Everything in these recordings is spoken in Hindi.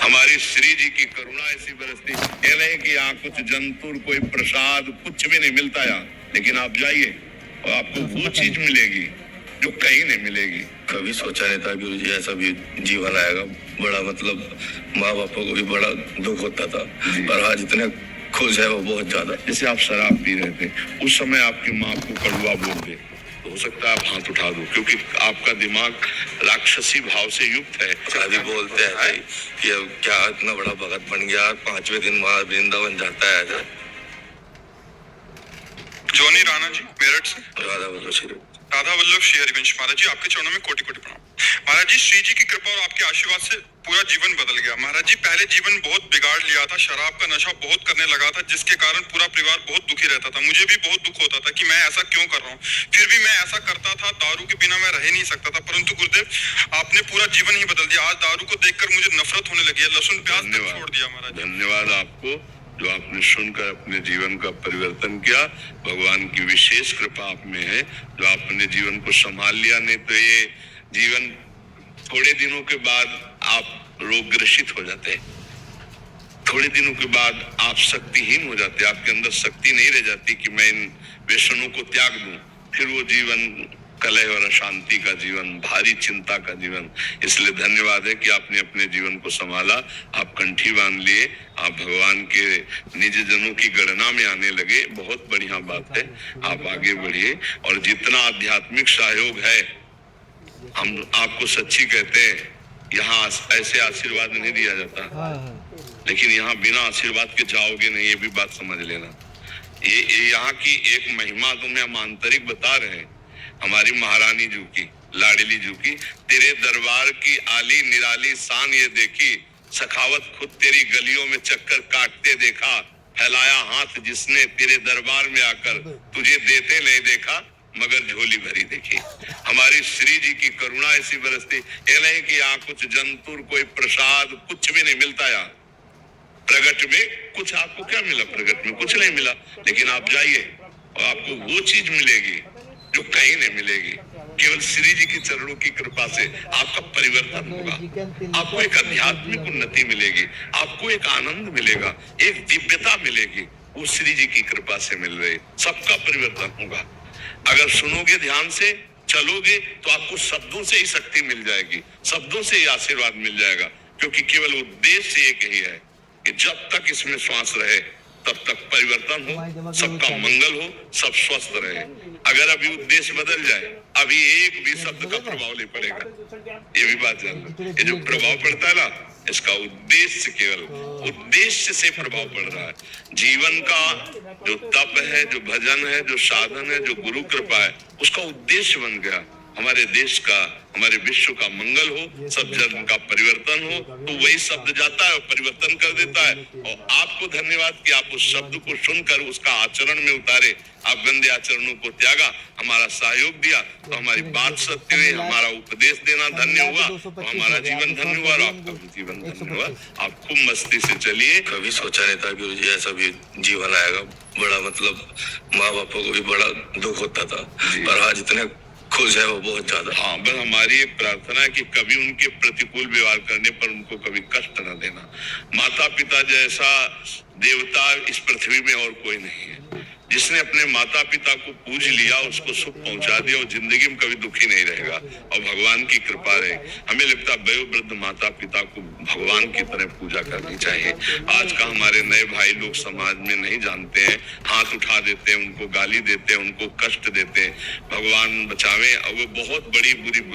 हमारी श्री जी की करुणा ऐसी बरसती, ये नहीं कि यहाँ कुछ जंतुर कोई प्रसाद कुछ भी नहीं मिलता यहाँ, लेकिन आप जाइए और आपको वो चीज मिलेगी जो कहीं नहीं मिलेगी। कभी सोचा नहीं था गुरु जी ऐसा भी जीवन आएगा। बड़ा मतलब माँ बापों को भी बड़ा दुख होता था, पर आज इतने खुश है वो बहुत ज्यादा। जैसे आप शराब पी रहे थे, उस समय आपकी माँ आपको कड़वा बोल दे, हो सकता है आप हाथ उठा दो, क्योंकि आपका दिमाग राक्षसी भाव से युक्त है। शादी बोलते हैं कि क्या इतना बड़ा भगत बन गया, 5वें दिन वहां वृंदावन जाता है। जोनी राणा जी मेरठ से। राधा वल्लभ श्री हरिवंश। महाराज जी आपके चरणों में कोटि कोटि प्रणाम। महाराज जी श्री जी की कृपा और आपके आशीर्वाद से पूरा जीवन बदल गया। महाराज जी पहले जीवन बहुत बिगाड़ लिया था, शराब का नशा बहुत करने लगा था, जिसके कारण पूरा परिवार बहुत दुखी रहता था। मुझे भी बहुत दुख होता था कि मैं ऐसा क्यों कर रहा हूँ, फिर भी मैं ऐसा करता था। दारू के बिना मैं रह नहीं सकता था, परंतु गुरुदेव आपने पूरा जीवन ही बदल दिया। आज दारू को देखकर मुझे नफरत होने लगी है, लहसुन प्याज तक छोड़ दिया। महाराज धन्यवाद आपको जो आपने सुनकर अपने जीवन का परिवर्तन किया। भगवान की विशेष कृपा आप में है जो आपने जीवन को संभाल लिया, नहीं तो ये जीवन थोड़े दिनों के बाद आप रोगग्रसित हो जाते, थोड़े दिनों के बाद आप शक्तिहीन हो जाते, आपके अंदर शक्ति नहीं रह जाती कि मैं इन व्यसनों को त्याग दूं। फिर वो जीवन कलह और अशांति का जीवन, भारी चिंता का जीवन। इसलिए धन्यवाद है कि आपने अपने जीवन को संभाला, आप कंठी बांध लिए, आप भगवान के निज जनों की गणना में आने लगे। बहुत बढ़िया बात है, आप आगे बढ़िए। और जितना आध्यात्मिक सहयोग है, हम आपको सच्ची कहते हैं, यहाँ ऐसे आशीर्वाद नहीं दिया जाता, लेकिन यहाँ बिना आशीर्वाद के जाओगे नहीं, ये भी बात समझ लेना। ये यहाँ की एक महिमा तुम्हें हम आंतरिक बता रहे हैं, हमारी महारानी जी की, लाडली जी की। तेरे दरबार की आली निराली शान ये देखी, सखावत खुद तेरी गलियों में चक्कर काटते देखा, फैलाया हाथ जिसने तेरे दरबार में आकर, तुझे देते नहीं देखा मगर झोली भरी देखी। हमारी श्री जी की करुणा ऐसी बरसती, ये नहीं कि यहाँ कुछ जंतुर कोई प्रसाद कुछ भी नहीं मिलता। यहाँ प्रगट में कुछ आपको क्या मिला, प्रगट में कुछ नहीं मिला, लेकिन आप जाइए और आपको वो चीज मिलेगी जो कहीं नहीं मिलेगी। केवल श्री जी के चरणों की कृपा से आपका परिवर्तन होगा, आपको एक आध्यात्मिक उन्नति मिलेगी, आपको एक आनंद मिलेगा, एक दिव्यता मिलेगी, वो श्री जी की कृपा से मिल रही। सबका परिवर्तन होगा। अगर सुनोगे ध्यान से, चलोगे, तो आपको शब्दों से ही शक्ति मिल जाएगी, शब्दों से ही आशीर्वाद मिल जाएगा, क्योंकि केवल उद्देश्य एक ही है कि जब तक इसमें श्वास रहे तब तक परिवर्तन हो, सबका मंगल हो, सब स्वस्थ रहे। अगर अभी उद्देश्य बदल जाए, अभी एक भी शब्द का प्रभाव नहीं पड़ेगा, ये भी बात जान लो। ये जो प्रभाव पड़ता है ना, इसका उद्देश्य, केवल उद्देश्य से प्रभाव पड़ रहा है। जीवन का जो तप है, जो भजन है, जो साधन है, जो गुरु कृपा है, उसका उद्देश्य बन गया हमारे देश का, हमारे विश्व का मंगल हो, सब जन का परिवर्तन हो, तो वही शब्द जाता है और परिवर्तन कर देता है। और आपको धन्यवाद कि आप उस शब्द को सुनकर उसका आचरण में उतारे, आप गंदे आचरणों को त्यागा, हमारा सहयोग दिया, तो हमारी बात सत्य हुई, हमारा उपदेश देना धन्य हुआ, तो हमारा जीवन धन्य हुआ और आपका भी जीवन धन्य हुआ। आप खूब मस्ती से चलिए। कभी सोचा नहीं था गुरु जी ऐसा भी जीवन आएगा। बड़ा मतलब माँ बापों को भी बड़ा दुख होता था, पर आज इतने खुश है वो बहुत ज्यादा। हाँ, बस हमारी एक प्रार्थना है कि कभी उनके प्रतिकूल व्यवहार करने पर उनको कभी कष्ट न देना। माता पिता जैसा देवता इस पृथ्वी में और कोई नहीं है। जिसने अपने माता पिता को पूज लिया, उसको सुख पहुंचा दिया, और जिंदगी में कभी दुखी नहीं रहेगा और भगवान की कृपा रहे। हमें लगता है वयोवृद्ध माता पिता को भगवान की तरह पूजा करनी चाहिए। आज का हमारे नए भाई लोग समाज में नहीं जानते हैं, हाथ उठा देते हैं, उनको गाली देते हैं, उनको कष्ट देते हैं। भगवान बचावे, और वो बहुत बड़ी बुरी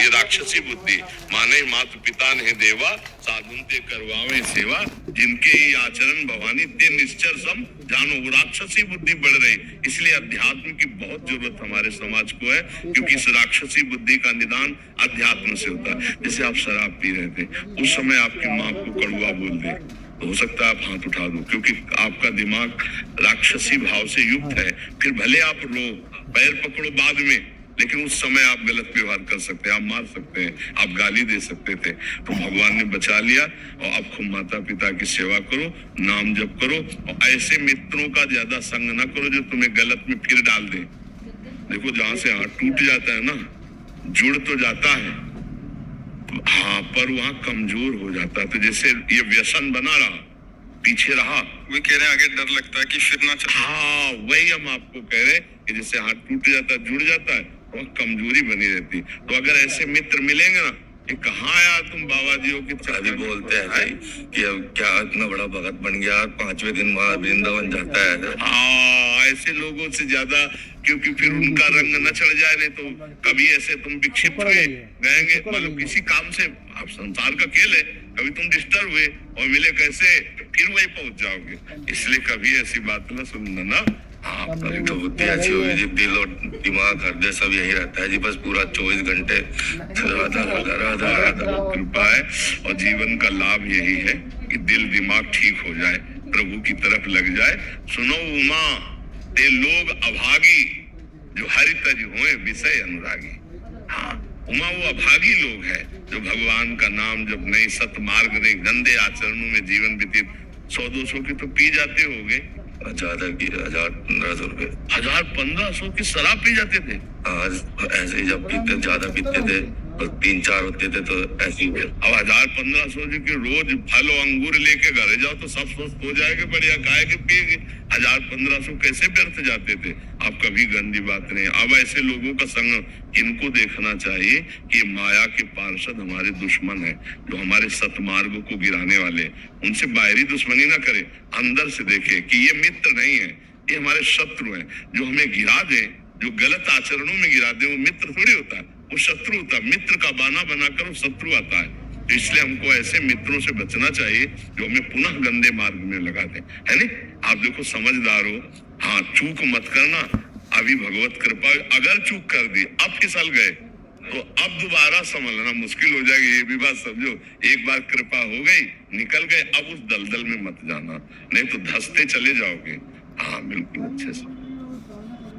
ये राक्षसी बुद्धि। माने माता पिता ने देवा, साधुन ते करवावे सेवा, जिनके ही आचरण भवानी ते निश्चर सम जानो। वो राक्षसी बुद्धि बढ़ रही, इसलिए अध्यात्म की बहुत जरूरत हमारे समाज को है, क्योंकि इस राक्षसी बुद्धि का निदान अध्यात्म से होता है। जैसे आप शराब पी रहे थे, उस समय आपकी माँ आपको कड़वा बोल दे, तो हो सकता है आप हाथ उठा दो, क्योंकि आपका दिमाग राक्षसी भाव से युक्त है। फिर भले आप रो, पैर पकड़ो बाद में, लेकिन उस समय आप गलत व्यवहार कर सकते हैं, आप मार सकते हैं, आप गाली दे सकते थे, तो भगवान ने बचा लिया। और अब खुद माता पिता की सेवा करो, नाम जप करो, और ऐसे मित्रों का ज्यादा संग ना करो जो तुम्हें गलत में फिर डाल दे। देखो, जहां से हाथ टूट जाता है ना, जुड़ तो जाता है, हाँ, पर वहाँ कमजोर हो जाता है। तो जैसे ये व्यसन बना रहा, पीछे रहा, वही कह रहे हैं आगे डर लगता है कि फिर ना चले। हाँ वही हम आपको कह रहे हैं कि जैसे हाथ टूट जाता है, जुड़ जाता है, वह कमजोरी बनी रहती। तो अगर ऐसे मित्र मिलेंगे ना कि कहाँ यार तुम बाबा जी हो, कि अभी बोलते हैं भाई कि अब क्या इतना बड़ा भगत बन गया, 5वें दिन वहाँ वृंदावन जाता है। हाँ, ऐसे लोगों से ज्यादा, क्योंकि फिर उनका रंग न चढ़ जाए। नहीं तो कभी ऐसे तुम विक्षिप्त हुए गएंगे, मतलब किसी काम से, आप संसार का खेल है, कभी तुम डिस्टर्ब हुए और मिले कैसे, फिर वही पहुंच जाओगे। इसलिए कभी ऐसी बात न सुनना ना। हाँ, एक तो बुद्धि अच्छी हुई जी, दिल और दिमाग हृदय सब यही रहता है जी, बस पूरा 24 घंटे राधा राधा राधा राधा। कृपा है। और जीवन का लाभ यही है कि दिल दिमाग ठीक हो जाए, प्रभु की तरफ लग जाए। सुनो उमा, ते लोग अभागी जो हरि तज होए विषय अनुरागी। हाँ, उमा वो अभागी लोग हैं जो भगवान का नाम जब नहीं, सतमार्ग नहीं, गंदे आचरणों में जीवन व्यतीत। 100-200 की तो पी जाते होंगे, ज्यादा की 1000-1500 रुपए, 1000-1500 की शराब पी जाते थे। आज ऐसे ही जब पीते ज्यादा पीते थे और 3-4 होते थे तो ऐसे ही। अब 1000-1500 जी की रोज फल और अंगूर लेके घर जाओ तो सब स्वस्थ हो जाएगा, बढ़िया काहे के पिएगे। 1000-1500 कैसे व्यर्थ जाते थे। अब कभी गंदी बात नहीं। अब ऐसे लोगों का संग इनको देखना चाहिए कि माया के पार्षद हमारे दुश्मन है, जो हमारे सतमार्ग को गिराने वाले। उनसे बाहरी दुश्मनी ना करे, अंदर से देखे कि ये मित्र नहीं है, ये हमारे शत्रु हैं। जो हमें गिरा दे, जो गलत आचरणों में गिरा दे, वो मित्र थोड़ी होता है, वो शत्रु होता है। मित्र का बाना बनाकर वो शत्रु आता है। तो इसलिए हमको ऐसे मित्रों से बचना चाहिए जो हमें पुनः गंदे मार्ग में लगा दे, है नहीं। आप देखो, समझदार हो, हाँ, चूक मत करना। अभी भगवत कृपा, अगर चूक कर दी, अब फिसल गए तो अब दोबारा संभलना मुश्किल हो जाएगी। ये भी बात समझो, एक बार कृपा हो गई, निकल गए, अब उस दलदल में मत जाना, नहीं तो धंसते चले जाओगे। हाँ बिल्कुल, अच्छे से।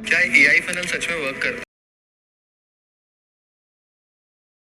क्या AI फनल सच में वर्क करता है?